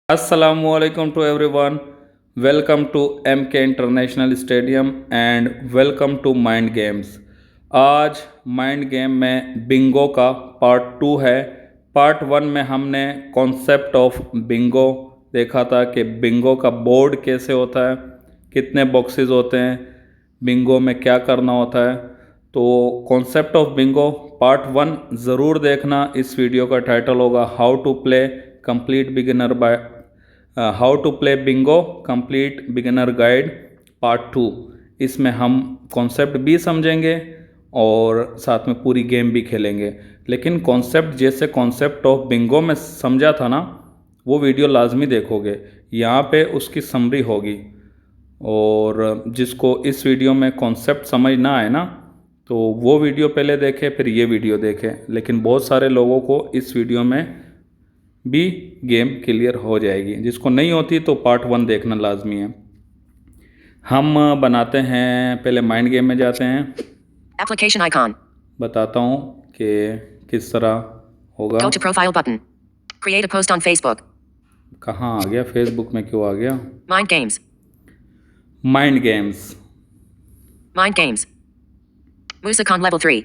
Assalamualaikum to everyone. Welcome to MK international stadium and welcome to mind games. आज mind game में bingo का part 2 है। Part 1 में हमने कॉन्सेप्ट ऑफ बिंगो देखा था कि बिंगो का बोर्ड कैसे होता है, कितने बॉक्सेस होते हैं, बिंगो में क्या करना होता है। तो कॉन्सेप्ट ऑफ बिंगो पार्ट 1 ज़रूर देखना। इस वीडियो का टाइटल होगा how to play complete beginner by how to play bingo complete beginner guide part 2। इसमें हम कॉन्सेप्ट भी समझेंगे और साथ में पूरी गेम भी खेलेंगे। लेकिन कॉन्सेप्ट जैसे कॉन्सेप्ट ऑफ बिंगो में समझा था ना, वो वीडियो लाजमी देखोगे। यहाँ पे उसकी समरी होगी, और जिसको इस वीडियो में कॉन्सेप्ट समझ ना आए ना, तो वो वीडियो पहले देखे फिर ये वीडियो देखे। लेकिन बहुत सारे लोगों को इस वीडियो में भी गेम क्लियर हो जाएगी, जिसको नहीं होती तो पार्ट 1 देखना लाजमी है। हम बनाते हैं, पहले माइंड गेम में जाते हैं। एप्लीकेशन आइकॉन बताता हूँ कि किस तरह होगा। Go to profile button create a post on Facebook कहाँ आ गया? फेसबुक में क्यों आ गया? Mind games Musicon level 3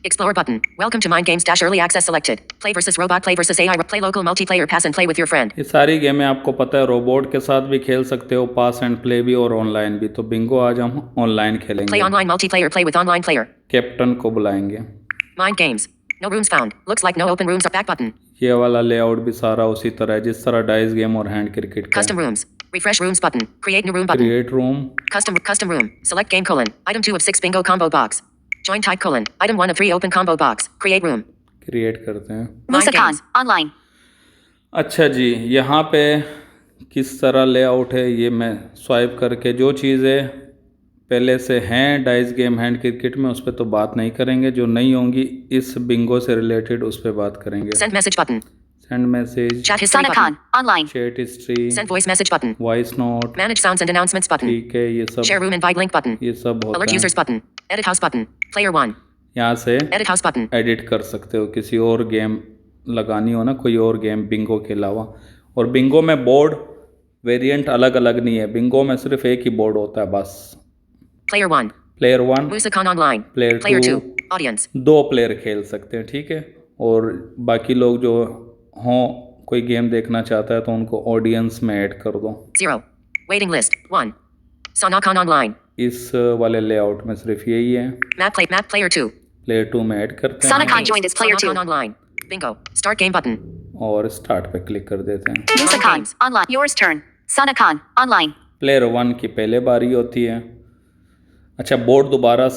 Explore button. Welcome to Mind Games Early Access selected. Play versus robot, play versus AI, play local multiplayer, pass and play with your friend. ये सारी गेमें आपको पता है, रोबोट के साथ भी खेल सकते हो, पास एंड प्ले भी और ऑनलाइन भी। तो बिंगो आज हम ऑनलाइन खेलेंगे। Play online multiplayer, play with online player. Captain को बुलाएंगे। Mind Games. No rooms found. Looks like no open rooms. Back button. ये वाला लेआउट भी सारा उसी तरह है जिस तरह डाइस गेम और हैंड क्रिकेट का। Custom rooms. Refresh rooms button. Create new room button. Create room. Custom room. Select game colon. Item 2 of 6 bingo combo box. Join type colon. Item 1 of 3 open combo box. Create room. Create करते हैं। Musicon online. अच्छा जी, यहाँ पे किस तरह layout है ये मैं स्वाइप करके, जो चीज़ें पहले से हैं डाइस गेम हैंड क्रिकेट में उस पर तो बात नहीं करेंगे, जो नहीं होंगी इस बिंगो से रिलेटेड उस पर बात करेंगे। Send message button. Send message, Chat history button. Online. Chat history, Send voice message button. Voice note, Manage sounds and announcements button. ठीक है, ये सब Share room invite link button. ये सब Alert होता users है। button. Edit house button. Player 1. यहाँ से Edit house button. एडिट कर सकते हो, किसी और गेम लगानी हो ना, कोई और गेम बिंगो के अलावा। और बिंगो में बोर्ड वेरिएंट अलग अलग नहीं है, बिंगो में सिर्फ एक ही बोर्ड होता है बस। Player 1. Player 1, Musicon online. Player Player 2, 2. Audience. 2 player खेल सकते हैं, ठीक है। और बाकी लोग जो हों, कोई गेम देखना चाहता है तो उनको ऑडियंस में ऐड कर दो। 0. Waiting list. 1. Sonocon online. इस वाले लेआउट में सिर्फ यही है। Map player 2. प्लेयर 2 में ऐड करते हैं Sonocon joined as player 2. online. Bingo. Start game button. और स्टार्ट पे क्लिक कर देते हैं। Musicon online. Yours turn. Sonocon online. Player 1 की पहले बारी होती है। अच्छा, बोर्ड दोबारा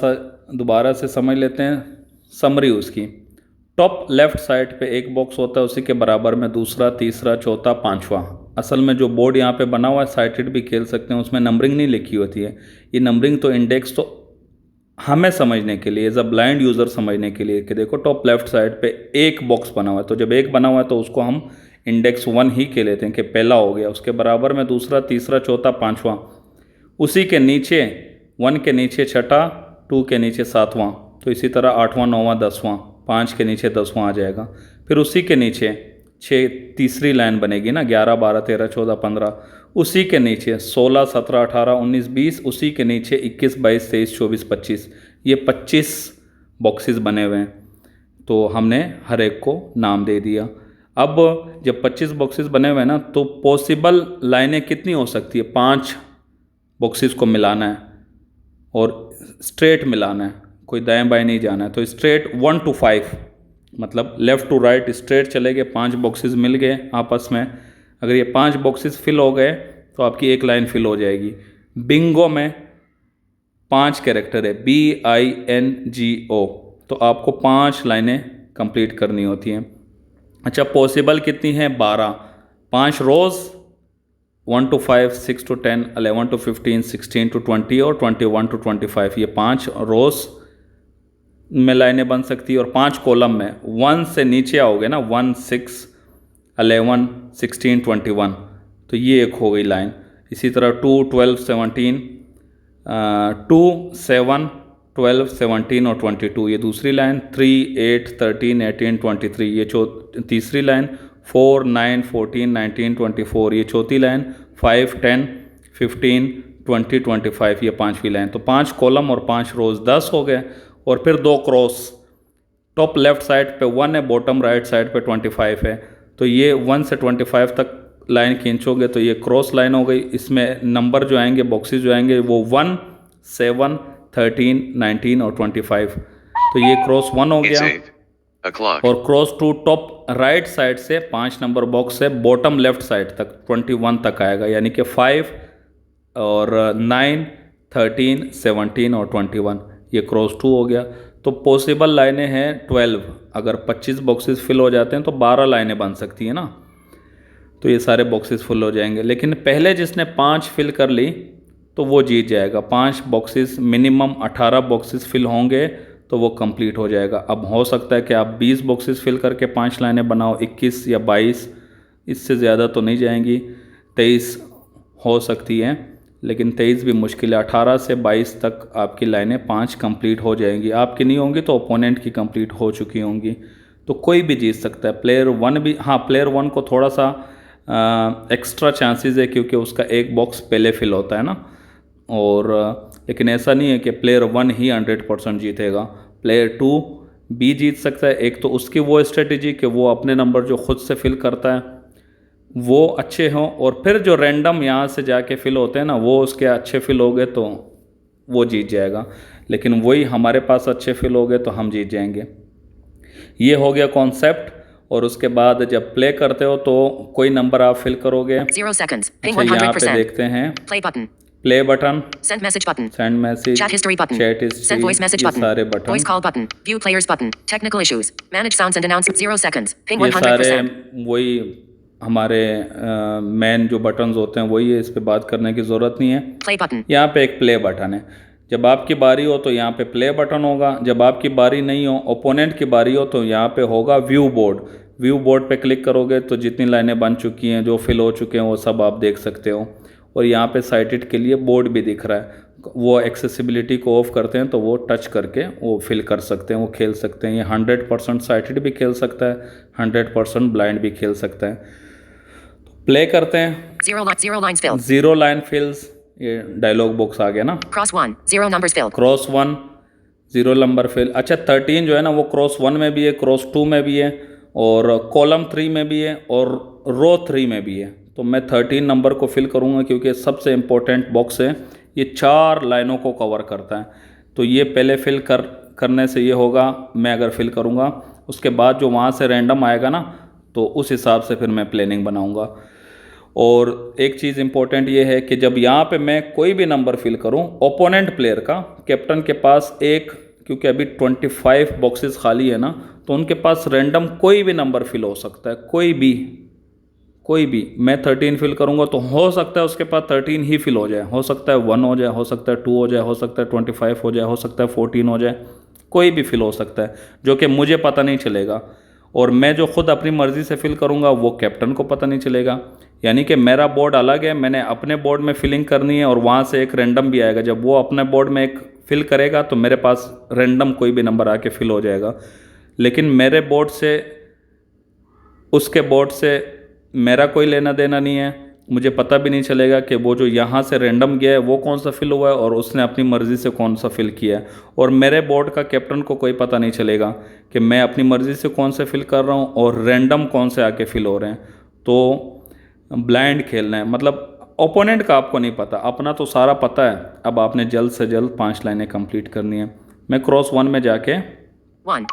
से समझ लेते हैं। समरी उसकी, टॉप लेफ्ट साइड पे एक बॉक्स होता है, उसी के बराबर में दूसरा, तीसरा, चौथा, पांचवा। असल में जो बोर्ड यहाँ पे बना हुआ है, साइटेड भी खेल सकते हैं, उसमें नंबरिंग नहीं लिखी होती है। ये नंबरिंग तो इंडेक्स तो हमें समझने के लिए, एज अ ब्लाइंड यूज़र समझने के लिए कि देखो टॉप लेफ्ट साइड पे एक बॉक्स बना हुआ है, तो जब एक बना हुआ है तो उसको हम इंडेक्स 1 ही के लेते हैं कि पहला हो गया। उसके बराबर में दूसरा, तीसरा, चौथा, पाँचवा, उसी के नीचे 1 के नीचे छठा, 2 के नीचे सातवां, तो इसी तरह 8वां, 9वां, 10वां, 5 के नीचे 10वां आ जाएगा। फिर उसी के नीचे 6 तीसरी लाइन बनेगी ना, 11, 12, 13, 14, 15, उसी के नीचे 16, 17, 18, 19, 20, उसी के नीचे 21, 22, 23, 24, 25, ये 25 बॉक्सेस बने हुए हैं। तो हमने हर एक को नाम दे दिया। अब जब 25 बॉक्सेस बने हुए हैं ना, तो पॉसिबल लाइनें कितनी हो सकती है? 5 बॉक्सेस को मिलाना है और स्ट्रेट मिलाना है, कोई दाएं बाएं नहीं जाना है। तो स्ट्रेट 1 to 5, मतलब लेफ़्ट टू राइट स्ट्रेट चले गए, 5 बॉक्सेस मिल गए आपस में। अगर ये 5 बॉक्सेस फिल हो गए तो आपकी एक लाइन फिल हो जाएगी। बिंगो में 5 कैरेक्टर है, BINGO, तो आपको 5 लाइनें कंप्लीट करनी होती हैं। अच्छा, पॉसिबल कितनी है? 12। 5 रोज़, 1 to 5, 6 to 10, 11 to 15, 16 to 20 और 21 to 25, ये 5 रोज़ में लाइनें बन सकती है। और 5 कॉलम में 1 से नीचे आओगे ना, 1, 6, 11, 16, 21, तो ये एक हो गई लाइन। इसी तरह 2, 12, 17, 2, 7, 12, 17 और 22, ये दूसरी लाइन। 3, 8, 13, 18, 23, ये तीसरी लाइन। 4, 9, 14, 19, 24 ये चौथी लाइन, 5, 10, 15, 20, 25 ये पांचवी लाइन। तो 5 कॉलम और 5 रोज 10 हो गए। और फिर 2 क्रॉस, टॉप लेफ्ट साइड पे 1 है, बॉटम राइट साइड पे 25 है। तो ये 1 से 25 तक लाइन खींचोगे तो ये क्रॉस लाइन हो गई। इसमें नंबर जो आएंगे, बॉक्सेस जो आएंगे वो 1, 7, 13, 19 और 25। तो ये क्रॉस 1 हो गया। और क्रॉस 2 टॉप राइट साइड से 5 नंबर बॉक्स से बॉटम लेफ्ट साइड तक 21 तक आएगा, यानी कि 5 और 9, 13, 17 और 21 ये क्रॉस 2 हो गया। तो पॉसिबल लाइनें हैं 12। अगर 25 बॉक्सेस फिल हो जाते हैं तो 12 लाइनें बन सकती हैं ना। तो ये सारे बॉक्सेस फुल हो जाएंगे। लेकिन पहले जिसने 5 फिल कर ली तो वो जीत जाएगा। 5 बॉक्सेस मिनिमम 18 बॉक्सेस फिल होंगे तो वो कंप्लीट हो जाएगा। अब हो सकता है कि आप 20 बॉक्सेस फिल करके 5 लाइनें बनाओ, 21 या 22, इससे ज़्यादा तो नहीं जाएंगी। 23 हो सकती हैं, लेकिन 23 भी मुश्किल है। 18 से 22 तक आपकी लाइनें 5 कंप्लीट हो जाएंगी। आपकी नहीं होंगी तो ओपोनेंट की कंप्लीट हो चुकी होंगी। तो कोई भी जीत सकता है। प्लेयर 1 भी, हाँ प्लेयर 1 को थोड़ा सा एक्स्ट्रा चांसेस है क्योंकि उसका एक बॉक्स पहले फिल होता है ना। और लेकिन ऐसा नहीं है कि प्लेयर 1 ही 100% जीतेगा। प्लेयर 2 भी जीत सकता है। एक तो उसकी वो स्ट्रेटजी कि वो अपने नंबर जो खुद से फिल करता है वो अच्छे हों, और फिर जो रैंडम यहाँ से जाके फिल होते हैं ना वो उसके अच्छे फिल हो गए तो वो जीत जाएगा। लेकिन वही हमारे पास अच्छे फिल हो गए तो हम जीत जाएंगे। ये हो गया कॉन्सेप्ट। और उसके बाद जब प्ले करते हो तो कोई नंबर आप फिल करोगे। 0 seconds. Ping अच्छा, यहाँ पे 100%. देखते हैं Play button. Play button, Send message button. Send message, Chat history button. Chat Send history, voice message ये button. सारे button, Voice call button. View players button. Technical issues. Manage sounds and announce 0 seconds. Ping ये सारे 100%. वही हमारे main जो buttons होते हैं वही है। इस पे बात करने की ज़रूरत नहीं है। Play button. यहाँ पे एक प्ले बटन है। जब आपकी बारी हो तो यहाँ पे प्ले बटन होगा। जब आपकी बारी नहीं हो, ओपोनेंट की बारी हो, तो यहाँ पे होगा व्यू बोर्ड। व्यू बोर्ड पे क्लिक करोगे तो जितनी लाइनें बन चुकी हैं, जो फिल हो चुके हैं, वो सब आप देख सकते हो। और यहाँ पे साइटेड के लिए बोर्ड भी दिख रहा है। वो एक्सेसिबिलिटी को ऑफ करते हैं तो वो टच करके वो फिल कर सकते हैं, वो खेल सकते हैं। ये 100% साइटेड भी खेल सकता है, 100% ब्लाइंड भी खेल सकता है। प्ले करते हैं। 0 lines filled. 0 लाइन फिल्स, ये डायलॉग बॉक्स आ गया ना। Cross 1. 0 numbers filled. Cross 1 0 number fill. अच्छा 13 जो है ना वो क्रॉस 1 में भी है, क्रॉस 2 में भी है, और कॉलम 3 में भी है, और रो 3 में भी है। तो मैं 13 नंबर को फिल करूँगा क्योंकि सबसे इम्पोर्टेंट बॉक्स है। ये 4 लाइनों को कवर करता है। तो ये पहले फिल करने से ये होगा, मैं अगर फिल करूँगा उसके बाद जो वहाँ से रैंडम आएगा ना तो उस हिसाब से फिर मैं प्लानिंग बनाऊँगा। और एक चीज़ इंपॉर्टेंट ये है कि जब यहाँ पे मैं कोई भी नंबर फिल करूँ, ओपोनेंट प्लेयर का, कैप्टन के पास एक, क्योंकि अभी 25 बॉक्सेस खाली है ना, तो उनके पास रैंडम कोई भी नंबर फिल हो सकता है। कोई भी। मैं 13 फिल करूँगा तो हो सकता है उसके पास 13 ही फिल हो जाए, हो सकता है 1 हो जाए, हो सकता है 2 हो जाए, हो सकता है 25 हो जाए, हो सकता है 14 हो जाए, कोई भी फिल हो सकता है जो कि मुझे पता नहीं चलेगा। और मैं जो खुद अपनी मर्ज़ी से फिल करूँगा वो कैप्टन को पता नहीं चलेगा। यानी कि मेरा बोर्ड अलग है, मैंने अपने बोर्ड में फिलिंग करनी है, और वहाँ से एक रैंडम भी आएगा। जब वो अपने बोर्ड में एक फिल करेगा तो मेरे पास रैंडम कोई भी नंबर आके फिल हो जाएगा। लेकिन मेरे बोर्ड से उसके बोर्ड से मेरा कोई लेना देना नहीं है। मुझे पता भी नहीं चलेगा कि वो जो यहाँ से रैंडम गया है वो कौन सा फिल हुआ है और उसने अपनी मर्ज़ी से कौन सा फिल किया है। और मेरे बोर्ड का कैप्टन को कोई पता नहीं चलेगा कि मैं अपनी मर्ज़ी से कौन से फिल कर रहा हूँ और रैंडम कौन से आके फिल हो रहे हैं। तो ब्लाइंड खेलना है, मतलब ओपोनेंट का आपको नहीं पता, अपना तो सारा पता है। अब आपने जल्द से जल्द 5 लाइनें कंप्लीट करनी है। मैं क्रॉस 1 में जाके 1,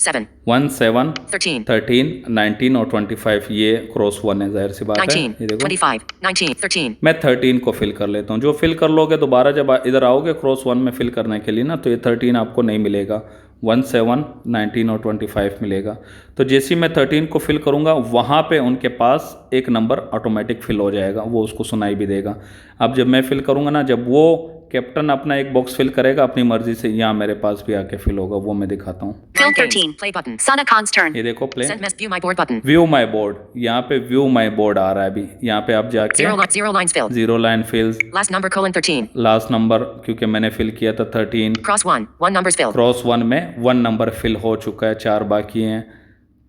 7, 1, 7, 13, 13, 19 और 25 ये क्रॉस 1 है, जाहिर सी बात है। 19, ये देखो 25, 19, 13. मैं 13 को फिल कर लेता हूँ। जो फिल कर लोगे दोबारा जब इधर आओगे क्रॉस 1 में फिल करने के लिए ना, तो ये 13 आपको नहीं मिलेगा, 1, 7, 19 और 25 मिलेगा। तो जैसे ही मैं 13 को फिल करूँगा वहाँ पे उनके पास एक नंबर ऑटोमेटिक फिल हो जाएगा, वो उसको सुनाई भी देगा। अब जब मैं फिल करूँगा ना, जब वो कैप्टन अपना एक बॉक्स फिल करेगा अपनी मर्जी से, यहाँ मेरे पास भी आके फिल होगा, वो मैं दिखाता हूँ। Fill 13. Play button. Sana Khan's turn. ये देखो play, Send mess. View my board button. View my board, यहाँ पे व्यू माई बोर्ड आ रहा है अभी। यहाँ पे आप जाके 0 lines filled. 0 line fills, Last number: 13. Last number क्योंकि मैंने फिल किया था 13। Cross 1 numbers filled. क्रॉस 1 में 1 नंबर फिल हो चुका है, 4 बाकी हैं।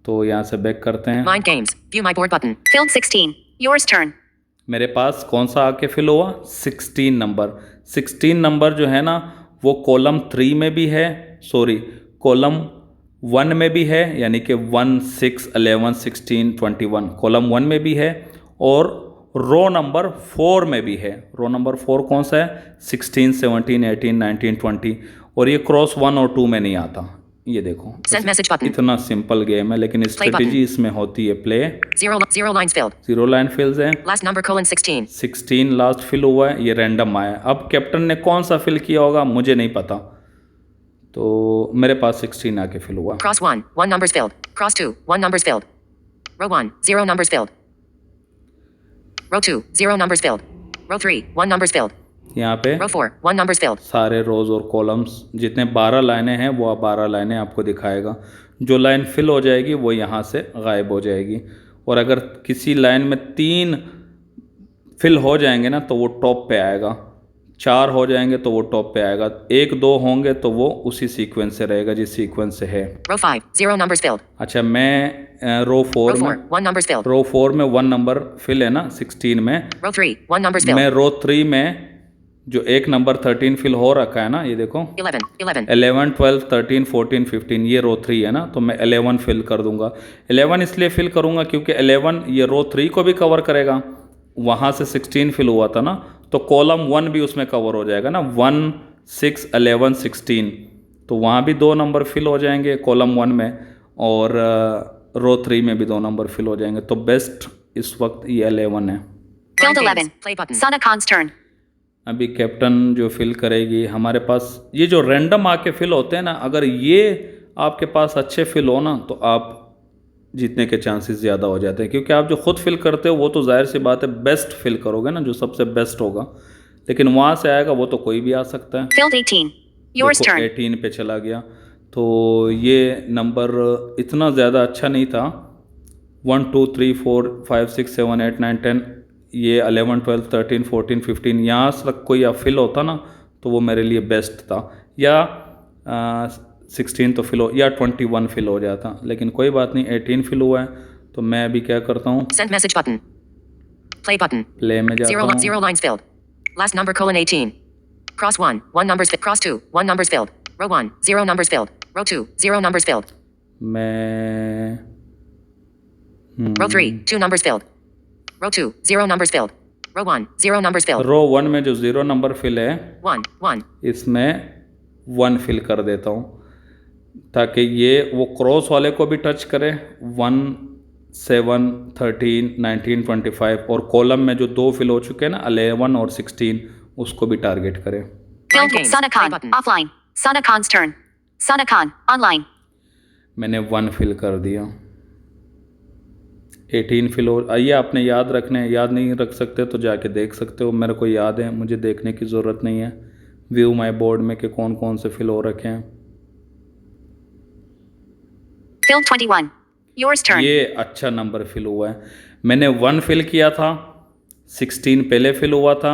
तो यहाँ से बैक करते हैं। Mind games. View my board button. Filled 16. Yours turn. मेरे पास कौन सा आके फिल हुआ? 16 नंबर। 16 नंबर जो है ना वो कॉलम 3 में भी है, सॉरी कॉलम 1 में भी है, यानी कि 1, 6, 11, 16, 21 कॉलम 1 में भी है, और रो नंबर 4 में भी है। रो नंबर 4 कौन सा है? 16, 17, 18, 19, 20, और ये क्रॉस 1 और 2 में नहीं आता। ये देखो Send message button. इतना सिंपल गेम है, लेकिन स्ट्रेटेजी इसमें होती है play. Zero lines filled. 0 line fills है। Last number colon 16. 16 last fill हुआ है, ये रैंडम आया। अब कैप्टन ने कौन सा फिल किया होगा मुझे नहीं पता, तो मेरे पास 16 आके फिल हुआ। Cross 1. 1 numbers filled. Cross 2. 1 numbers filled. Row 1. 0 numbers filled. Row 2. 0 numbers filled. Row 3. 1 numbers filled. यहाँ पे Row 4. 1 numbers filled. सारे रोज और कॉलम्स जितने 12 लाइनें हैं वो 12 लाइनें आपको दिखाएगा। जो लाइन फिल हो जाएगी वो यहाँ से गायब हो जाएगी, और अगर किसी लाइन में 3 फिल हो जाएंगे ना तो वो टॉप पे आएगा, 4 हो जाएंगे तो वो टॉप पे आएगा, 1, 2 होंगे तो वो उसी सीक्वेंस से रहेगा जिस सीक्वेंस से है। Row 5. 0 numbers filled. अच्छा, मैं रो 4 Row 4. में 1 numbers filled. रो 4 में 1 नंबर फिल है ना 16 में। Row 3. 1 numbers filled. मैं रो 3 में जो एक नंबर 13 फिल हो रखा है ना, ये देखो 11. 11. 11, 12, 13, 14, 15, ये रो 3 है ना, तो मैं 11 फिल कर दूंगा। 11 इसलिए फिल करूंगा क्योंकि 11 ये रो 3 को भी कवर करेगा, वहाँ से 16 फिल हुआ था ना, तो कॉलम 1 भी उसमें कवर हो जाएगा ना, 1, 6, 11, 16, तो वहाँ भी 2 नंबर फिल हो जाएंगे कॉलम 1 में, और रो 3 में भी 2 नंबर फिल हो जाएंगे। तो बेस्ट इस वक्त ये 11 है। Filled Mind 11. games. Play button. Sana Khan's turn. अभी कैप्टन जो फिल करेगी, हमारे पास ये जो रैंडम आके फिल होते हैं ना, अगर ये आपके पास अच्छे फिल हो ना तो आप जीतने के चांसेस ज़्यादा हो जाते हैं, क्योंकि आप जो खुद फिल करते हो वो तो जाहिर सी बात है बेस्ट फिल करोगे ना, जो सबसे बेस्ट होगा, लेकिन वहाँ से आएगा वो तो कोई भी आ सकता है। Filled 18. Yours देखो, turn. 18 पे चला गया, तो ये नंबर इतना ज़्यादा अच्छा नहीं था। 1, 2, 3, 4, 5, 6, 7, 8, 9, 10, ये 11, 12, 13, 14, 15 यहाँ से कोई फिल होता ना तो वो मेरे लिए बेस्ट था, या 16 तो फिल हो, या 21 फिल हो जाता, लेकिन कोई बात नहीं, 18 फिल हुआ है। तो मैं अभी क्या करता हूँ, Send message button. Play button. Play में जाता 0 हूँ। 0 lines filled. Last number colon 18. Cross 1. 1 numbers filled. Cross 2. 1 numbers filled. Row 1. 0 numbers filled. Row 2. 0 numbers filled. मैं Row 3. 2 numbers filled. Row 2. 0 numbers filled. Row 1. 0 numbers filled. रो 1 में जो 0 number fill है 1. 1. इसमें 1 fill कर देता हूँ, ताकि ये वो क्रॉस वाले को भी टच करे, 1, 7, 13, 19, 25, और कॉलम में जो 2 फिल हो चुके हैं ना 11 और 16 उसको भी टारगेट करे। Filled games. Sana Play Khan. button. Offline. Sana Khan's turn. Sana Khan. Online. मैंने 1 फिल कर दिया, 18 फिल हो। आइए, आपने याद रखने, याद नहीं रख सकते तो जाके देख सकते हो, मेरे को याद है, मुझे देखने की ज़रूरत नहीं है व्यू माई बोर्ड में कि कौन कौन से फिल हो रखे हैं। Filled 21. Yours turn. ये अच्छा नंबर फिल हुआ है। मैंने 1 फिल किया था, 16 पहले फिल हुआ था,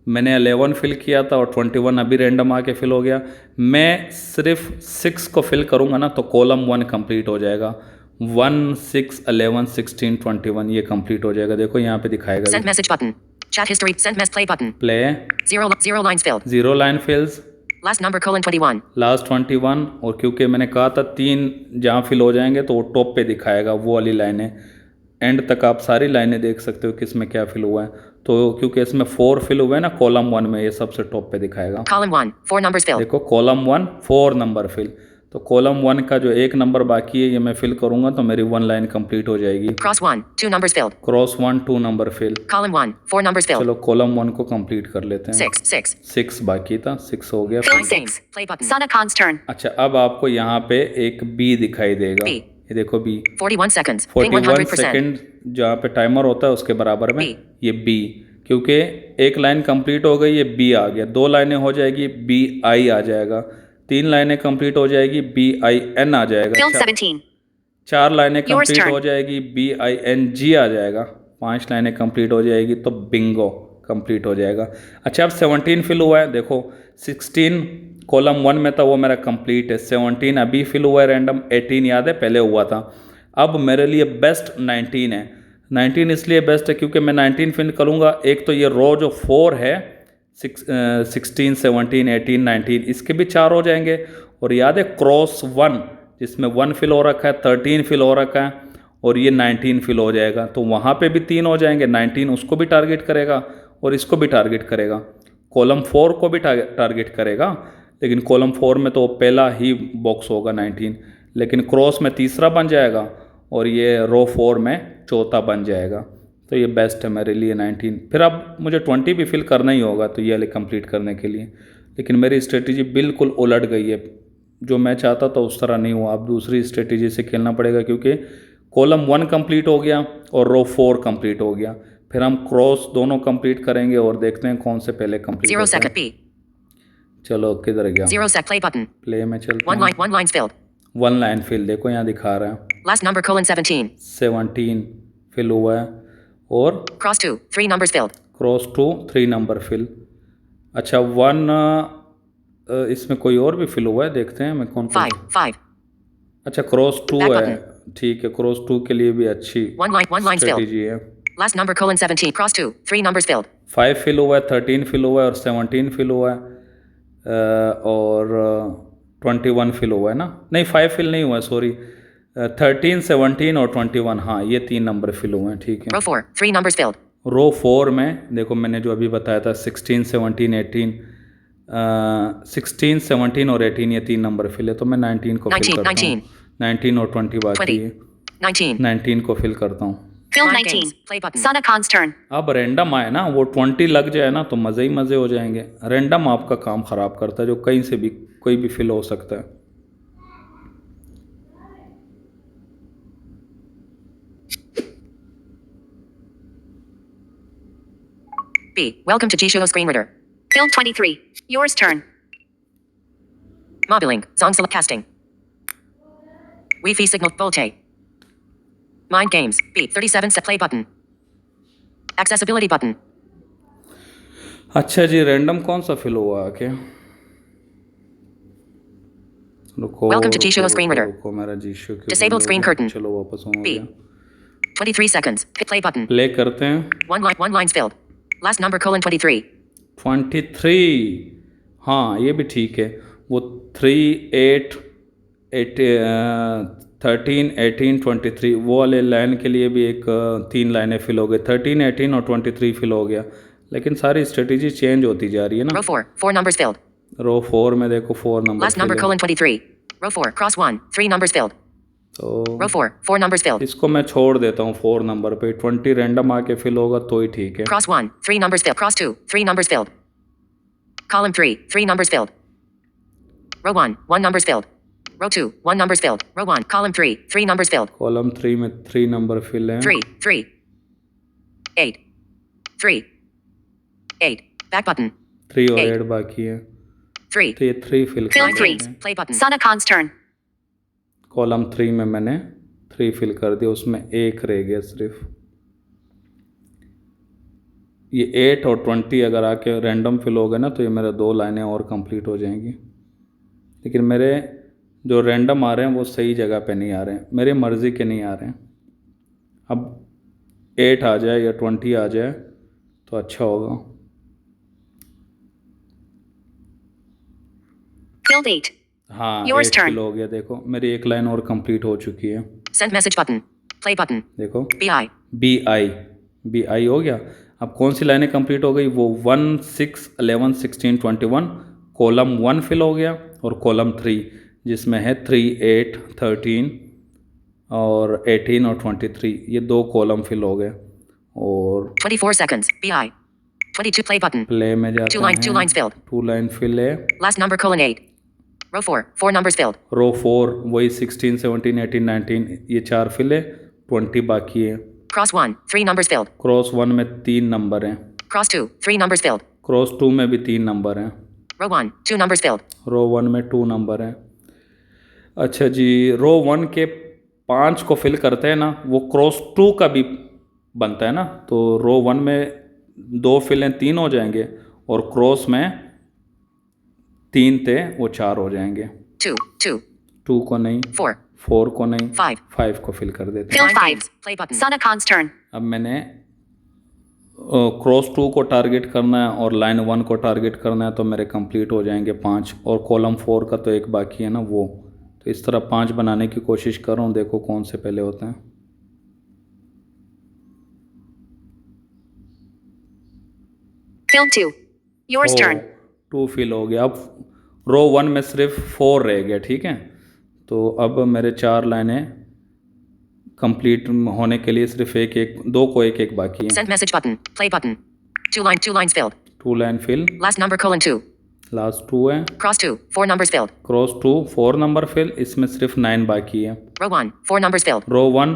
मैंने 11 फिल किया था, और 21 अभी रैंडम आके फिल हो गया। मैं सिर्फ 6 को फिल करूँगा ना तो कॉलम 1 कंप्लीट हो जाएगा। 1, 6, 11, 16, 21 ये कंप्लीट हो जाएगा। देखो यहाँ पे दिखाएगा Send message button. Chat history. Send mess play button. Play 0 lines filled. 0 line fills, Last number colon 21. Last 21, और क्योंकि मैंने कहा था 3 जहाँ फिल हो जाएंगे तो वो टॉप पे दिखाएगा वो वाली लाइनें। एंड तक आप सारी लाइनें देख सकते हो किस में क्या फिल हुआ है, तो क्योंकि इसमें 4 फिल हुए हैं ना कॉलम 1 में, ये सबसे टॉप पे दिखाएगा। Column 1. 4 numbers filled. देखो कॉलम 1 4 नंबर फिल, तो कॉलम 1 का जो 1 नंबर बाकी है ये मैं फिल करूंगा तो मेरी 1 लाइन कंप्लीट हो जाएगी। Cross 1. 2 numbers filled. Cross 1 2 number fill. Column 1. 4 numbers filled. चलो कॉलम 1 को कंप्लीट कर लेते हैं। 6. 6. 6 बाकी था, 6 हो गया। Filled Mind games. 6. Play button. Sana Khan's turn. अच्छा, अब आपको यहाँ पे एक बी दिखाई देगा, B. ये देखो बी 41 seconds. Pay 41 100%. सेकेंड जहाँ पे टाइमर होता है उसके बराबर में B. ये बी, क्योंकि एक लाइन कंप्लीट हो गई, ये बी आ गया, 2 लाइनें हो जाएगी बी आई आ जाएगा, 3 लाइनें कंप्लीट हो जाएगी बी आई एन आ जाएगा, Filled 17. 4 लाइनें Yours कंप्लीट turn. हो जाएगी बी आई एन जी आ जाएगा, 5 लाइनें कंप्लीट हो जाएगी तो बिंगो कंप्लीट हो जाएगा। अच्छा, अब 17 फिल हुआ है, देखो 16 कॉलम 1 में था वो मेरा कंप्लीट है, 17 अभी फिल हुआ है रैंडम, 18 याद है पहले हुआ था। अब मेरे लिए बेस्ट 19 है। 19 इसलिए बेस्ट है क्योंकि मैं 19 फिल करूँगा। एक तो ये रो जो 4 है 16, 17, 18, 19 इसके भी 4 हो जाएंगे। और याद है क्रॉस 1 जिसमें 1 फिल हो रखा है, 13 फिल हो रखा है और ये 19 फिल हो जाएगा, तो वहाँ पे भी 3 हो जाएंगे। 19 उसको भी टारगेट करेगा और इसको भी टारगेट करेगा। कॉलम 4 को भी टारगेट करेगा, लेकिन कॉलम 4 में तो पहला ही बॉक्स होगा 19, लेकिन क्रॉस में तीसरा बन जाएगा और ये रो 4 में चौथा बन जाएगा। तो ये बेस्ट है मेरे लिए 19। फिर अब मुझे 20 भी फिल करना ही होगा तो ये वाले कंप्लीट करने के लिए, लेकिन मेरी स्ट्रेटजी बिल्कुल उलट गई है। जो मैं चाहता था उस तरह नहीं हुआ। अब दूसरी स्ट्रेटजी से खेलना पड़ेगा क्योंकि कॉलम 1 कंप्लीट हो गया और रो 4 कंप्लीट हो गया। फिर हम क्रॉस दोनों कंप्लीट करेंगे और देखते हैं कौन से पहले कंप्लीट 0 होता second है। B. चलो किधर गया? 0 sec play button. प्ले में चलते 1 हैं। line, 1 lines filled. 1 line fill देखो यहाँ दिखा रहा है। Last number colon 17. 17 फिल हुआ है और Cross 2, 3 numbers filled. Cross 2 3 number fill. अच्छा 1 इसमें कोई और भी फिल हुआ है, देखते हैं मैं कौन कौन 5, 5. अच्छा क्रॉस 2 Back है, ठीक है। क्रॉस 2 के लिए भी अच्छी 1 lines filled. स्ट्रेटजी है। Last number colon 17. Cross 2, 3 numbers filled. 5 fill हुआ है, 13 फिल हुआ है और 17 फिल हुआ है और 21 फिल हुआ है ना, नहीं 5 फिल नहीं हुआ है, सॉरी 13, 17 और 21, हाँ ये 3 नंबर फिल हुए हैं, ठीक है। Row 4, 3 numbers filled. रो 4 में देखो मैंने जो अभी बताया था 16, 17, 18 16, 17 और 18 ये 3 नंबर फिल है, तो मैं 19 को फिल 19, करता हूँ। 19 और 20 बाकी है। 19. 19 को फिल करता हूँ। Fill Mind 19. games. Play button. Sana Khan's turn. अब रैंडम आए ना, वो 20 लग जाए ना तो मज़े ही मज़े हो जाएंगे। रैंडम आपका काम ख़राब करता है, जो कहीं से भी कोई भी फिल हो सकता है। B. Welcome to Jishuo Screen Reader. Fill 23. Yours turn. Modeling. Song select casting. Wi-Fi signal volte. Mind games. B. 37 set play button. Accessibility button. अच्छा जी, रैंडम कौन सा फिल हुआ आके? रुको Welcome to Jishuo Screen Reader. रुको मेरा जीशो क्यों Disabled बंद हो screen गया? curtain. चलो वापस हो B. गया। 23 seconds. Hit play button. Play करते हैं। 1 lines filled. Last number colon 23. 23, हाँ ये भी ठीक है। वो 3, 8, 13, 18, 23 वो वाले लाइन के लिए भी एक 3 लाइनें फिल हो गई। 13, 18 और 23 फिल हो गया, लेकिन सारी स्ट्रेटजी चेंज होती जा रही है ना। Row 4, 4 numbers filled. रो 4 में देखो 4 number Last number colon 23. Row 4, cross 1, 3 numbers filled. तो Row 4, 4 numbers filled. इसको मैं छोड़ देता हूँ 4 नंबर पे। 20 रैंडम आके फिल होगा तो ही ठीक है। Cross 1, 3 numbers filled. Cross 2, 3 numbers filled. Column 3, 3 numbers filled. Row 1, 1 numbers filled. Row 2, 1 numbers filled. Row 1, column 3, 3 numbers filled. Column 3 में 3 नंबर फिल है। 3, 3. 8. 3. 8. Back button. 3 और 8. 8 बाकी है, 3. तो ये 3 फिल Fill Mind कर 3. games. Play button. Sana Khan's turn. Column 3 में मैंने 3 फिल कर दिया, उसमें 1 रह गया सिर्फ। ये 8 और 20 अगर आके रैंडम फिल हो गए ना तो ये मेरे 2 लाइनें और कंप्लीट हो जाएंगी, लेकिन मेरे जो रैंडम आ रहे हैं वो सही जगह पे नहीं आ रहे हैं, मेरी मर्ज़ी के नहीं आ रहे हैं। अब 8 आ जाए या 20 आ जाए तो अच्छा होगा। Filled 8. हाँ Yours 8 turn. फिल हो गया, देखो मेरी 1 लाइन और कंप्लीट हो चुकी है। Send message button. Play button. देखो BI. BI हो गया। अब कौन सी लाइनें कंप्लीट हो गई? वो 1, 6, 11, 16, 21 कॉलम 1 फिल हो गया और कॉलम 3 जिसमें है 3, 8, 13 और 18 और 23 ये 2 कॉलम फिल हो गए। और 24 seconds. BI. 22 play button. Play में जाते 2 lines filled. 2 लाइन फिल है। Last number colon 8. Row 4, 4 numbers filled. रो 4 वही 16, 17, 18, 19 ये 4 फिल है, 20 बाकी है। Cross 1, 3 numbers filled. क्रॉस 1 में 3 नंबर हैं, Cross 2, 3 numbers filled. क्रॉस 2 में भी 3 नंबर हैं, Row 1, 2 numbers filled. रो 1 में 2 नंबर हैं। अच्छा जी, रो 1 के 5 को फिल करते हैं ना, वो क्रॉस 2 का भी बनता है ना, तो रो 1 में 2 फिलें 3 हो जाएंगे और क्रॉस में 3 थे वो 4 हो जाएंगे। 2, 2. 2 को नहीं, 4, 4 को नहीं, Five. 5 को फिल कर देते हैं। Field 5. games. Play button. Sana Khan's turn. अब मैंने क्रॉस 2 को टारगेट करना है और लाइन 1 को टारगेट करना है, तो मेरे कंप्लीट हो जाएंगे 5, और कॉलम 4 का तो एक बाकी है ना वो। तो इस तरह 5 बनाने की कोशिश कर रहा हूँ, देखो कौन से पहले होते हैं। Field 2. Yours turn. 2 फिल हो गया। अब रो 1 में सिर्फ 4 रह गया, ठीक है। तो अब मेरे 4 लाइनें कंप्लीट होने के लिए सिर्फ दो को एक बाकी है। Send message button. Play button. Two lines filled. 2 line fill, Last number colon 2. Last 2 है। Cross 2. 4 numbers filled. Cross 2 4 number fill, इसमें सिर्फ 9 बाकी है। Row 1. 4 numbers filled. रो 1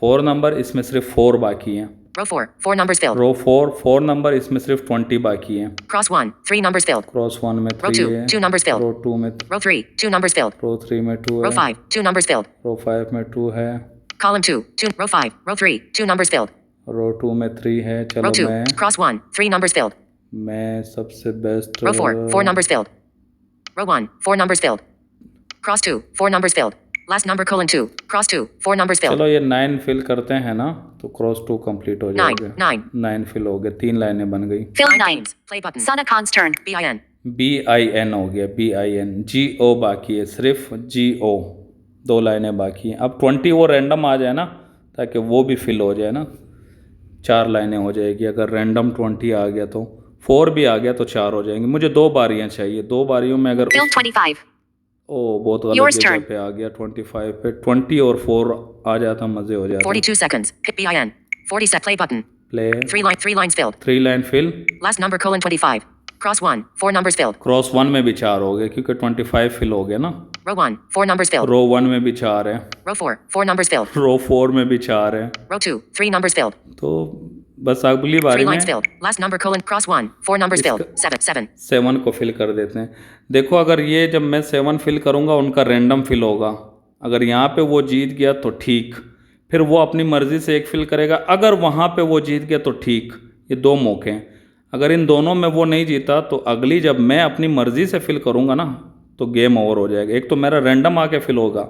4 नंबर, इसमें सिर्फ 4 बाकी है। Row 4. 4 numbers filled. रो 4 4 नंबर, इसमें सिर्फ 20 बाकी है। Cross 1. 3 numbers filled. क्रॉस 1 में Row 3 2. है। 2 numbers filled. रो 2 में, Row 3. 2 numbers filled. रो 3 में 2 Row है। 5. 2 numbers filled. रो 5 में 2 है। Column 2. 2. Row 5. Row 3. 2 numbers filled. रो 2 में 3 है। Row चलो 2. Cross 1. 3 numbers filled. मैं सबसे best Row 4. 4 numbers filled. Row 1. 4 numbers filled. Cross 2. 4 numbers filled. Last number colon 2. Cross 2. 4 numbers filled. चलो ये 9 फिल करते हैं ना, तो क्रॉस 2 कंप्लीट हो जाएगा। 9. 9 फिल हो गए, 3 लाइनें बन गई। Field 9 9. games. Play button. Sana Khan's turn. BIN. BIN हो गया, BIN। GO बाकी है, सिर्फ GO 2 लाइनें बाकी हैं। अब 20 वो रैंडम आ जाए ना, ताकि वो भी फिल हो जाए ना, 4 लाइनें हो जाएगी। अगर रैंडम 20 आ गया तो 4 भी आ गया तो 4 हो जाएंगे। मुझे 2 बारियां चाहिए, 2 बारियों में अगर Field 25. ओ बहुत गलत Yours जगह turn. पे आ गया। 25 पे 20 और 4 आ जाता, मज़े हो जाते। 42 seconds. Hit BIN. 40 set. Play button. Play 3 lines filled. 3 line fill, Last number colon 25. Cross 1. 4 numbers filled. Cross 1 में भी 4 हो गए, क्योंकि 25 फिल हो गया ना। Row 1. 4 numbers filled. रो 1 में भी 4 है। Row 4. 4 numbers filled. रो 4 में भी 4 है। Row 2. 3 numbers filled. तो बस अगली 3 बारी में lines filled. Last number colon cross 1. 4 numbers filled. 7. 7 को फिल कर देते हैं। देखो अगर ये जब मैं 7 फिल करूँगा, उनका रैंडम फिल होगा। अगर यहाँ पे वो जीत गया तो ठीक, फिर वो अपनी मर्ज़ी से एक फिल करेगा। अगर वहाँ पे वो जीत गया तो ठीक। ये 2 मौके हैं। अगर इन दोनों में वो नहीं जीता, तो अगली जब मैं अपनी मर्ज़ी से फिल करूँगा ना, तो गेम ओवर हो जाएगा। एक तो मेरा रैंडम आके फिल होगा,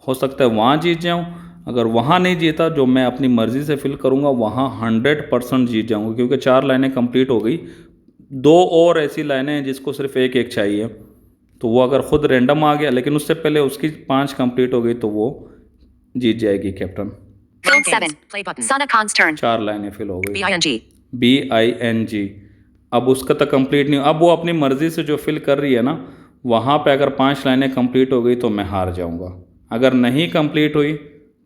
हो सकता है वहाँ जीत जाऊँ। अगर वहाँ नहीं जीता, जो मैं अपनी मर्ज़ी से फिल करूँगा, वहाँ 100% जीत जाऊँगा, क्योंकि 4 लाइनें कंप्लीट हो गई। 2 और ऐसी लाइनें हैं जिसको सिर्फ एक चाहिए, तो वो अगर ख़ुद रैंडम आ गया, लेकिन उससे पहले उसकी 5 कंप्लीट हो गई, तो वो जीत जाएगी captain. Field 7. Play button. Sana Khan's turn. 4 लाइनें फिल हो गई। BING. BING। अब उसका तो कंप्लीट नहीं, अब वो अपनी मर्ज़ी से जो फिल कर रही है ना, वहाँ पे अगर 5 लाइनें कंप्लीट हो गई तो मैं हार जाऊँगा। अगर नहीं कंप्लीट हुई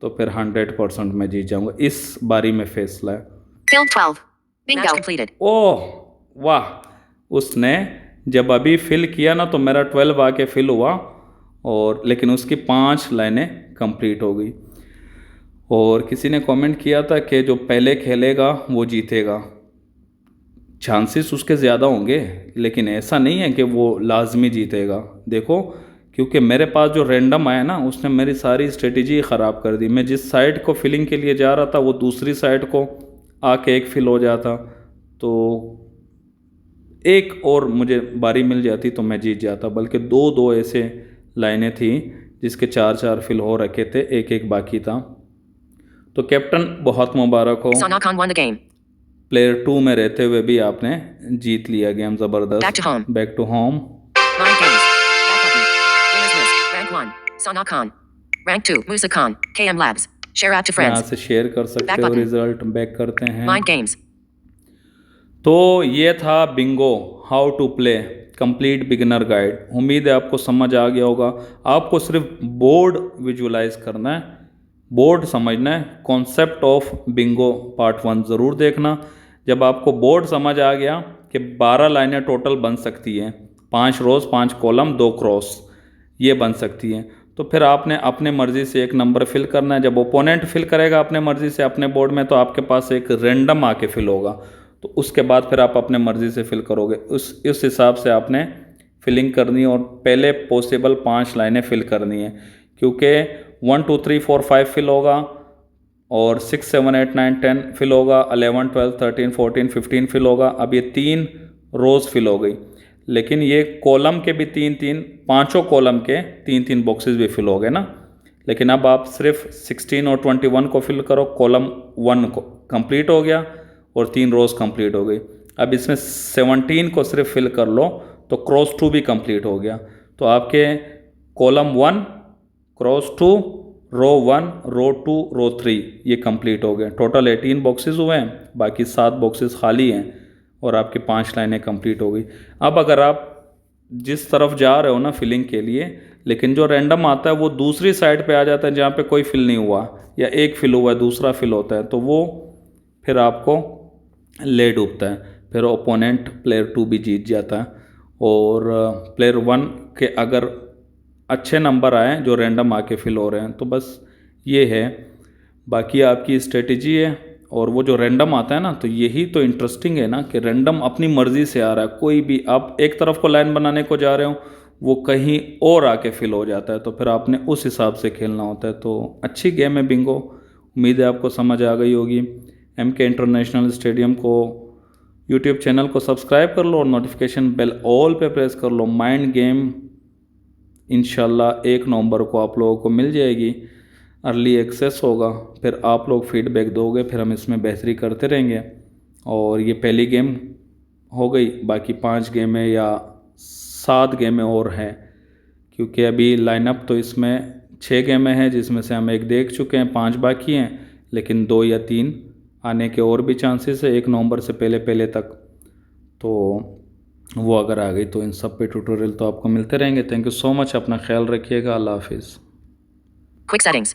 तो फिर 100% मैं जीत जाऊँगा। इस बारी में फैसला है। Field 12. Match Bingo. completed. ओह वाह, उसने जब अभी फिल किया ना, तो मेरा 12 आके फिल हुआ, और लेकिन उसकी 5 लाइनें कंप्लीट हो गई। और किसी ने कमेंट किया था कि जो पहले खेलेगा वो जीतेगा। चांसेस उसके ज़्यादा होंगे, लेकिन ऐसा नहीं है कि वो लाजमी जीतेगा। देखो, क्योंकि मेरे पास जो रैंडम आया ना, उसने मेरी सारी स्ट्रेटजी ख़राब कर दी। मैं जिस साइड को फिलिंग के लिए जा रहा था, वो दूसरी साइड को आके एक फिल हो जाता, तो एक और मुझे बारी मिल जाती तो मैं जीत जाता। बल्कि 2 ऐसे लाइनें थी जिसके 4 फिल हो रखे थे, एक बाकी था। तो कैप्टन बहुत मुबारक हो। Sana Khan won the game. Player 2 में रहते हुए भी आपने जीत लिया गेम, ज़बरदस्त। Back to home. Back to home. 9 games. Back button. Winners list. Rank 1. Sana Khan. Rank 2. Musa Khan. KM Labs. Share out to यहाँ friends. से शेयर कर सकते Back हो, button. रिजल्ट बैक करते हैं। 9 games. तो ये था bingo how to play complete beginner guide. उम्मीद है आपको समझ आ गया होगा। आपको सिर्फ बोर्ड विजुलाइज करना है, बोर्ड समझना है। कॉन्सेप्ट ऑफ बिंगो पार्ट 1 ज़रूर देखना। जब आपको बोर्ड समझ आ गया कि 12 लाइनें टोटल बन सकती हैं, 5 रोज़ 5 कॉलम 2 क्रॉस, ये बन सकती हैं, तो फिर आपने अपने मर्ज़ी से एक नंबर फिल करना है। जब ओपोनेंट फिल करेगा अपने मर्ज़ी से अपने बोर्ड में, तो आपके पास एक रैंडम आके फिल होगा, तो उसके बाद फिर आप अपने मर्ज़ी से फिल करोगे। उस हिसाब से आपने फिलिंग करनी है, और पहले पॉसिबल 5 लाइनें फिल करनी है, क्योंकि 1 2 3 4 5 फिल होगा, और 6 7 8 9 10 फिल होगा, 11 12 13 14 15 फिल होगा। अब ये 3 रोज़ फिल हो गई, लेकिन ये कॉलम के भी 3 5 कॉलम के 3 बॉक्सेस भी फिल हो गए ना। लेकिन अब आप सिर्फ 16 और 21 को फिल करो, कॉलम 1 को कंप्लीट हो गया और 3 रोज कंप्लीट हो गई। अब इसमें 17 को सिर्फ फिल कर लो तो क्रॉस 2 भी कंप्लीट हो गया। तो आपके कॉलम 1, क्रॉस 2, रो 1, रो 2, रो 3 ये कंप्लीट हो गए। टोटल 18 बॉक्सेस हुए हैं, बाकी 7 बॉक्सेस खाली हैं और आपकी 5 लाइनें कंप्लीट हो गई। अब अगर आप जिस तरफ जा रहे हो ना फिलिंग के लिए, लेकिन जो रैंडम आता है वो दूसरी साइड पे आ जाता है जहाँ पे कोई फिल नहीं हुआ, या एक फिल हुआ है दूसरा फिल होता है, तो वो फिर आपको ले डूबता है, फिर ओपोनेंट प्लेयर 2 भी जीत जाता है। और प्लेयर 1 के अगर अच्छे नंबर आए जो रैंडम आके फिल हो रहे हैं तो बस ये है। बाकी आपकी स्ट्रेटजी है। और वो जो रैंडम आता है ना, तो यही तो इंटरेस्टिंग है ना कि रैंडम अपनी मर्ज़ी से आ रहा है। कोई भी आप एक तरफ को लाइन बनाने को जा रहे हो, वो कहीं और आके फिल हो जाता है, तो फिर आपने उस हिसाब से खेलना होता है। तो अच्छी गेम है बिंगो, उम्मीद है आपको समझ आ गई होगी। MK इंटरनेशनल स्टेडियम को यूट्यूब चैनल को सब्सक्राइब कर लो और नोटिफिकेशन बेल ऑल पे प्रेस कर लो। माइंड गेम इंशाल्लाह 1 नवंबर को आप लोगों को मिल जाएगी, अर्ली एक्सेस होगा, फिर आप लोग फीडबैक दोगे, फिर हम इसमें बेहतरी करते रहेंगे। और ये पहली गेम हो गई, बाकी 5 गेमें या 7 गेमें और हैं, क्योंकि अभी लाइनअप तो इसमें 6 गेमें हैं जिसमें से हम 1 देख चुके हैं, 5 बाकी हैं, लेकिन 2 या 3 आने के और भी चांसेस है 1 नवंबर से पहले पहले तक। तो वो अगर आ गई तो इन सब पे ट्यूटोरियल तो आपको मिलते रहेंगे। थैंक यू सो मच, अपना ख्याल रखिएगा, अल्लाह हाफिज़। Quick settings.